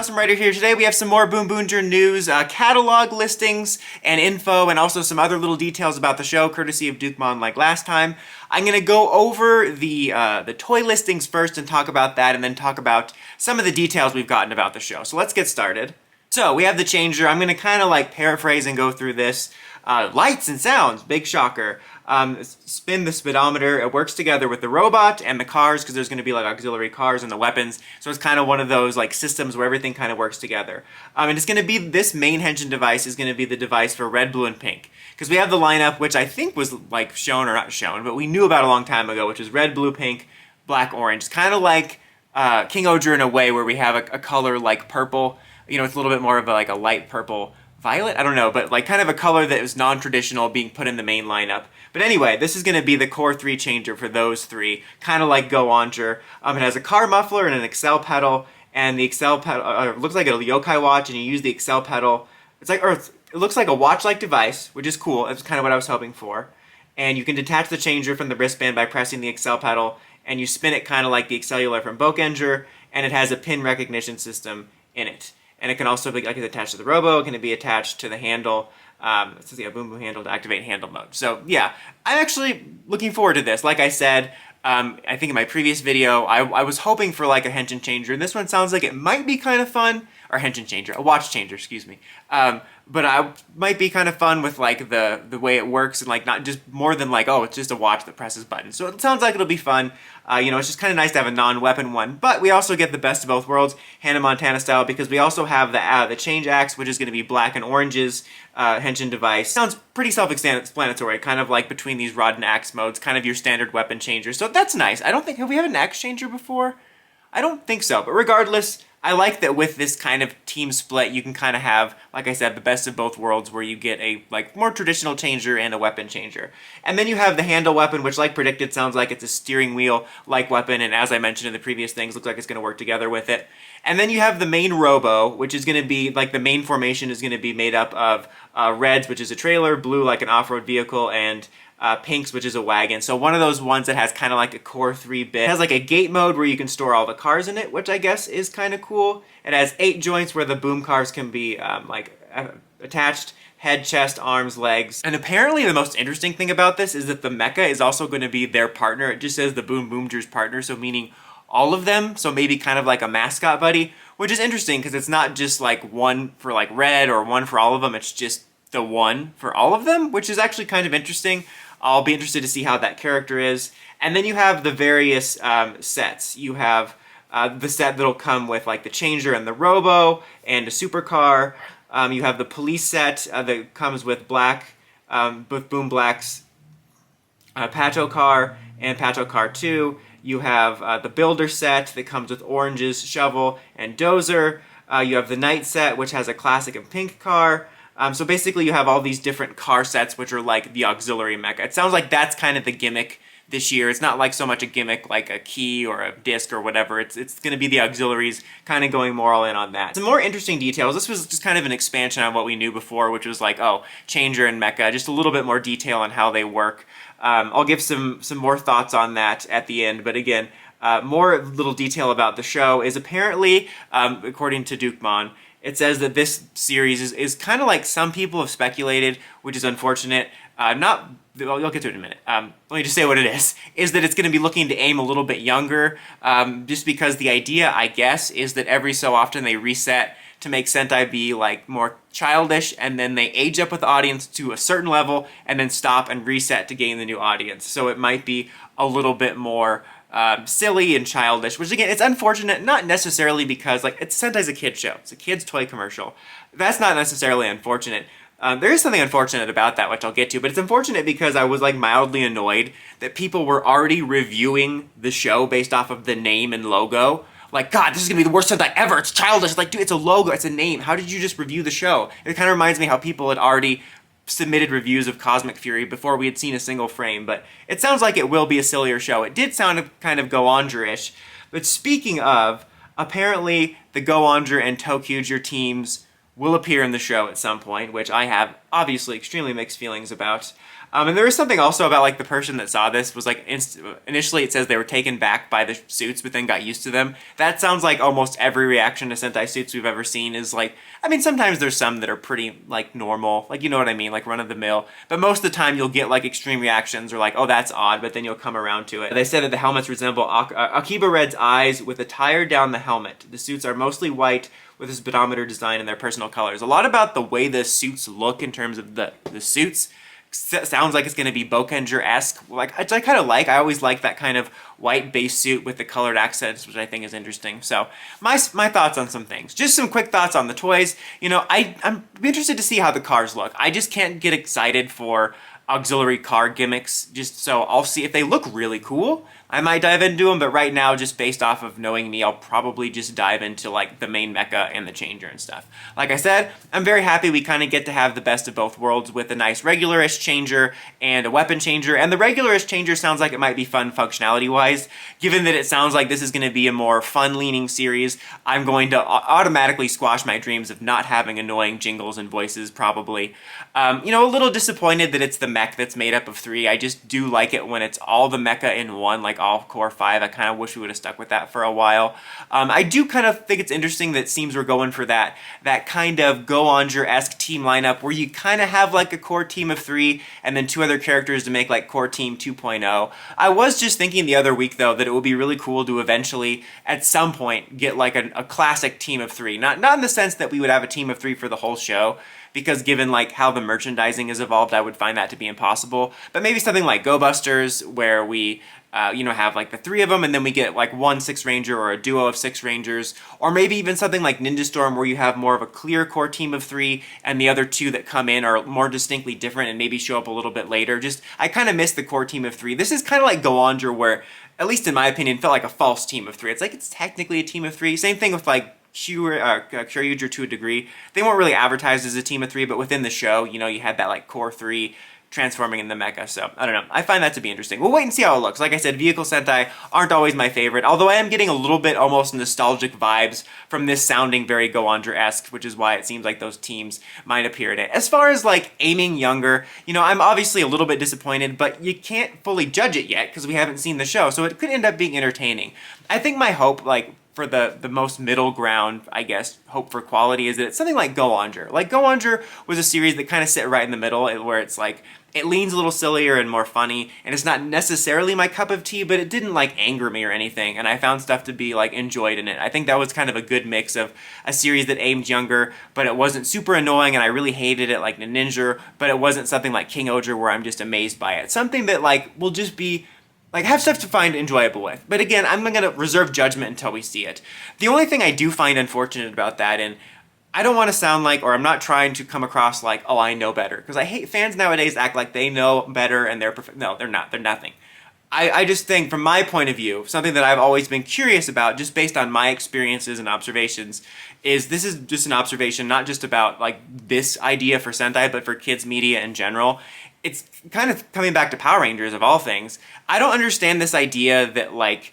Awesome Writer here. Today we have some more Boomboomger news, catalog listings and info, and also some other little details about the show, courtesy of Dukemon like last time. I'm going to go over the toy listings first and talk about that, and then talk about some of the details we've gotten about the show. So let's get started. So we have the changer. I'm going to kind of like paraphrase and go through this. Lights and sounds, big shocker. Spin the speedometer. It works together with the robot and the cars because there's going to be like auxiliary cars and the weapons. So it's kind of one of those like systems where everything kind of works together. And it's going to be this main henshin device is going to be the device for red, blue, and pink. Because we have the lineup, which I think was like shown or not shown, but we knew about a long time ago, which is red, blue, pink, black, orange. It's kind of like ToQger in a way where we have a color like purple. You know, it's a little bit more of a light purple. Violet? I don't know, but like kind of a color that was non-traditional being put in the main lineup. But anyway, this is going to be the core 3 changer for those three, kind of like Go-onger. It has a car muffler and an Excel pedal, and the Excel pedal looks like a yokai watch, and you use the Excel pedal. It's like, or it looks like a watch-like device, which is cool. That's kind of what I was hoping for. And you can detach the changer from the wristband by pressing the Excel pedal, and you spin it kind of like the Excellular from Go-onger, and it has a pin recognition system in it. And it can also be like attached to the robo. It can be attached to the handle. It says Boom Boom handle to activate handle mode. So yeah, I'm actually looking forward to this. Like I said, I think in my previous video, I was hoping for like a henshin changer, and this one sounds like it might be kind of fun. Or henshin changer, a watch changer, excuse me. But I might be kind of fun with like the way it works, and like not just more than like, oh, it's just a watch that presses buttons. So it sounds like it'll be fun. You know, it's just kind of nice to have a non-weapon one. But we also get the best of both worlds, Hannah Montana style, because we also have the change axe, which is going to be black and orange's henshin device. Sounds pretty self-explanatory, kind of like between these rod and axe modes, kind of your standard weapon changer. So that's nice. Have we had an axe changer before? I don't think so, but regardless, I like that with this kind of team split, you can kind of have, like I said, the best of both worlds where you get a like more traditional changer and a weapon changer. And then you have the handle weapon, which like predicted sounds like it's a steering wheel-like weapon, and as I mentioned in the previous things, looks like it's going to work together with it. And then you have the main robo, which is going to be, like the main formation is going to be made up of reds, which is a trailer, blue like an off-road vehicle, and pinks, which is a wagon. So one of those ones that has kind of like a core 3 bit. It has like a gate mode where you can store all the cars in it, which I guess is kind of cool. It has 8 joints where the boom cars can be attached. Head, chest, arms, legs. And apparently the most interesting thing about this is that the Mecha is also going to be their partner. It just says the Boomboomger's partner, so meaning all of them. So maybe kind of like a mascot buddy, which is interesting because it's not just like one for like red or one for all of them. It's just the one for all of them, which is actually kind of interesting. I'll be interested to see how that character is. And then you have the various sets. You have the set that'll come with like the changer and the robo and a supercar. You have the police set that comes with with Boom Black's Pato Car and Pato Car 2. You have the builder set that comes with Orange's shovel and dozer. You have the night set, which has a classic and pink car. So basically you have all these different car sets, which are like the auxiliary mecha. It sounds like that's kind of the gimmick this year. It's not like so much a gimmick like a key or a disc or whatever. It's going to be the auxiliaries, kind of going more all in on that. Some more interesting details. This was just kind of an expansion on what we knew before, which was like, oh, changer and mecha, just a little bit more detail on how they work. I'll give some more thoughts on that at the end, but again, more little detail about the show is apparently, according to Dukemon, it says that this series is kind of like some people have speculated, which is unfortunate. You'll get to it in a minute. Let me just say what it is that it's going to be looking to aim a little bit younger, just because the idea, I guess, is that every so often they reset to make Sentai be like more childish, and then they age up with the audience to a certain level, and then stop and reset to gain the new audience. So it might be a little bit more silly and childish, which again, it's unfortunate, not necessarily because like Sentai's a kid's show. It's a kid's toy commercial. That's not necessarily unfortunate. There is something unfortunate about that, which I'll get to, but it's unfortunate because I was like mildly annoyed that people were already reviewing the show based off of the name and logo. Like, God, this is gonna be the worst Sentai ever. It's childish. It's like, dude, it's a logo. It's a name. How did you just review the show? It kind of reminds me how people had already submitted reviews of Cosmic Fury before we had seen a single frame, but it sounds like it will be a sillier show. It did sound kind of Go-onger-ish, but speaking of, apparently the Go-onger and ToQger teams will appear in the show at some point, which I have obviously extremely mixed feelings about. And there was something also about like the person that saw this was like initially it says they were taken back by the suits but then got used to them. That sounds like almost every reaction to Sentai suits we've ever seen is like, I mean, sometimes there's some that are pretty like normal, like you know what I mean, like run of the mill, but most of the time you'll get like extreme reactions or like, oh that's odd, but then you'll come around to it. They said that the helmets resemble Akiba Red's eyes with a tire down the helmet. The suits are mostly white with this speedometer design and their personal colors. A lot about the way the suits look in terms of the suits sounds like it's going to be Go-onger-esque, like I kind of like. I always like that kind of white base suit with the colored accents, which I think is interesting. So my thoughts on some things. Just some quick thoughts on the toys. You know, I'm interested to see how the cars look. I just can't get excited for auxiliary car gimmicks, just so I'll see if they look really cool. I might dive into them, but right now, just based off of knowing me, I'll probably just dive into like the main mecha and the changer and stuff. Like I said, I'm very happy we kind of get to have the best of both worlds with a nice regularish changer and a weapon changer. And the regularish changer sounds like it might be fun functionality-wise. Given that it sounds like this is going to be a more fun-leaning series, I'm going to automatically squash my dreams of not having annoying jingles and voices, probably. You know, a little disappointed that it's the mech that's made up of 3. I just do like it when it's all the mecha in one, like all core 5. I kind of wish we would have stuck with that for a while. I do kind of think it's interesting that it seems we're going for that kind of Go-onger-esque team lineup where you kind of have like a core team of 3 and then 2 other characters to make like core team 2.0. I was just thinking the other week though that it would be really cool to eventually at some point get like a classic team of 3. Not in the sense that we would have a team of 3 for the whole show, because given like how the merchandising has evolved, I would find that to be impossible. But maybe something like Go Busters, where we you know, have like the 3 of them and then we get like 1 6 Ranger or a duo of 6 Rangers, or maybe even something like Ninja Storm where you have more of a clear core team of 3 and the other 2 that come in are more distinctly different and maybe show up a little bit later. Just, I kind of miss the core team of 3. This is kind of like Go-onger where, at least in my opinion, felt like a false team of 3. It's like it's technically a team of 3. Same thing with like ToQger to a degree. They weren't really advertised as a team of 3, but within the show, you know, you had that like core 3 transforming in the mecha, so I don't know. I find that to be interesting. We'll wait and see how it looks. Like I said, vehicle Sentai aren't always my favorite, although I am getting a little bit almost nostalgic vibes from this sounding very Go-onger-esque, which is why it seems like those teams might appear in it. As far as like aiming younger, you know, I'm obviously a little bit disappointed, but you can't fully judge it yet because we haven't seen the show, so it could end up being entertaining. I think my hope, like, for the most middle ground, I guess, hope for quality is that it's something like Go-onger. Like, Go-onger was a series that kind of sit right in the middle, where it's like, it leans a little sillier and more funny, and it's not necessarily my cup of tea, but it didn't like anger me or anything, and I found stuff to be like enjoyed in it. I think that was kind of a good mix of a series that aimed younger, but it wasn't super annoying, and I really hated it like Ninja, but it wasn't something like ToQger where I'm just amazed by it. Something that like will just be like, have stuff to find enjoyable with. But again, I'm going to reserve judgment until we see it. The only thing I do find unfortunate about that, and I don't want to sound like, or I'm not trying to come across like, oh, I know better. Because I hate fans nowadays act like they know better and they're perfect. No, they're not. They're nothing. I just think, from my point of view, something that I've always been curious about, just based on my experiences and observations, is this is just an observation, not just about like this idea for Sentai, but for kids media in general. It's kind of coming back to Power Rangers of all things. I don't understand this idea that like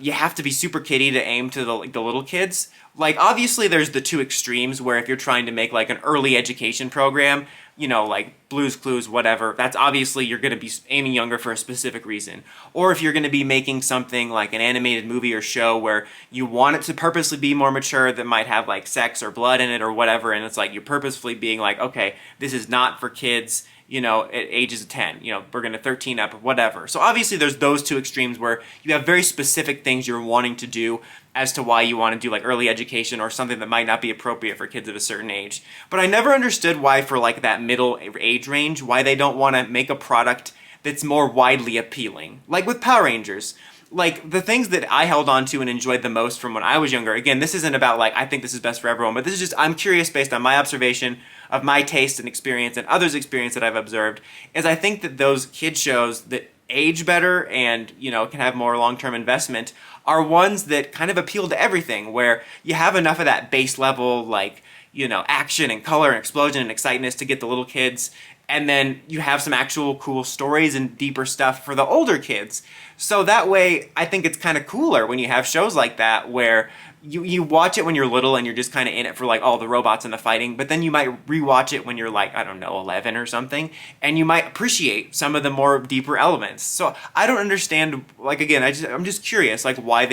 you have to be super kiddie to aim to the little kids. Like, obviously there's the 2 extremes where if you're trying to make like an early education program, you know, like Blue's Clues, whatever, that's obviously you're going to be aiming younger for a specific reason. Or if you're going to be making something like an animated movie or show where you want it to purposely be more mature, that might have like sex or blood in it or whatever, and it's like you're purposefully being like, okay, this is not for kids, you know, at ages of 10, you know, we're going to 13 up, whatever. So obviously there's those 2 extremes where you have very specific things you're wanting to do as to why you want to do like early education or something that might not be appropriate for kids of a certain age. But I never understood why, for like that middle age range, why they don't want to make a product that's more widely appealing. Like with Power Rangers. Like, the things that I held on to and enjoyed the most from when I was younger, again, this isn't about, like, I think this is best for everyone, but this is just, I'm curious based on my observation of my taste and experience and others' experience that I've observed, is I think that those kid shows that age better and, you know, can have more long-term investment are ones that kind of appeal to everything, where you have enough of that base level, like, you know, action and color and explosion and excitement to get the little kids, and then you have some actual cool stories and deeper stuff for the older kids. So that way, I think it's kind of cooler when you have shows like that where you watch it when you're little and you're just kind of in it for like all the robots and the fighting, but then you might rewatch it when you're like, I don't know, 11 or something, and you might appreciate some of the more deeper elements. So I don't understand, like, again, I'm just curious, like, why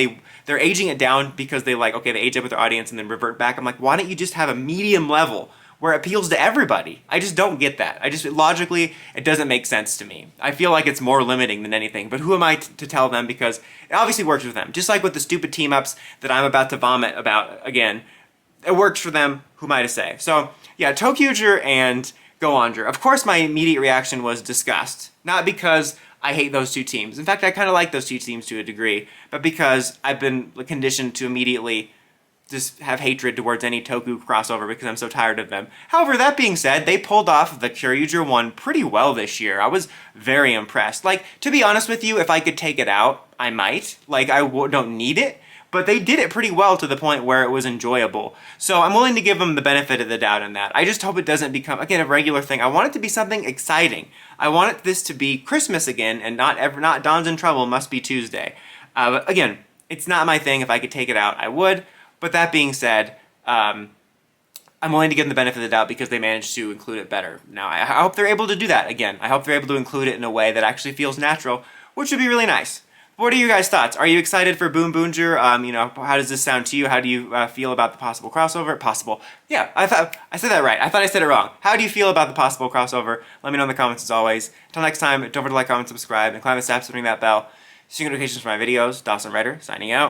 they're aging it down because they like, okay, they age up with their audience and then revert back. I'm like, why don't you just have a medium level where it appeals to everybody? I just don't get that. Logically, it doesn't make sense to me. I feel like it's more limiting than anything, but who am I to tell them, because it obviously works with them. Just like with the stupid team-ups that I'm about to vomit about again, it works for them, who am I to say? So, yeah, ToQger and Go-onger. Of course, my immediate reaction was disgust. Not because I hate those two teams. In fact, I kind of like those two teams to a degree, but because I've been conditioned to immediately just have hatred towards any Toku crossover because I'm so tired of them. However, that being said, they pulled off the ToQger one pretty well this year. I was very impressed. Like, to be honest with you, if I could take it out, I might. Like, don't need it, but they did it pretty well to the point where it was enjoyable. So I'm willing to give them the benefit of the doubt in that. I just hope it doesn't become, again, a regular thing. I want it to be something exciting. I want this to be Christmas again, and not Dawn's in Trouble must be Tuesday. But again, it's not my thing. If I could take it out, I would. But that being said, I'm willing to give them the benefit of the doubt because they managed to include it better. Now, I hope they're able to do that again. I hope they're able to include it in a way that actually feels natural, which would be really nice. What are your guys' thoughts? Are you excited for BoomBoomger? You know, how does this sound to you? How do you feel about the possible crossover? Yeah, I said that right. I thought I said it wrong. How do you feel about the possible crossover? Let me know in the comments as always. Until next time, don't forget to like, comment, subscribe, and climb the steps and ring that bell. See notifications for my videos. Dawson Ryder, signing out.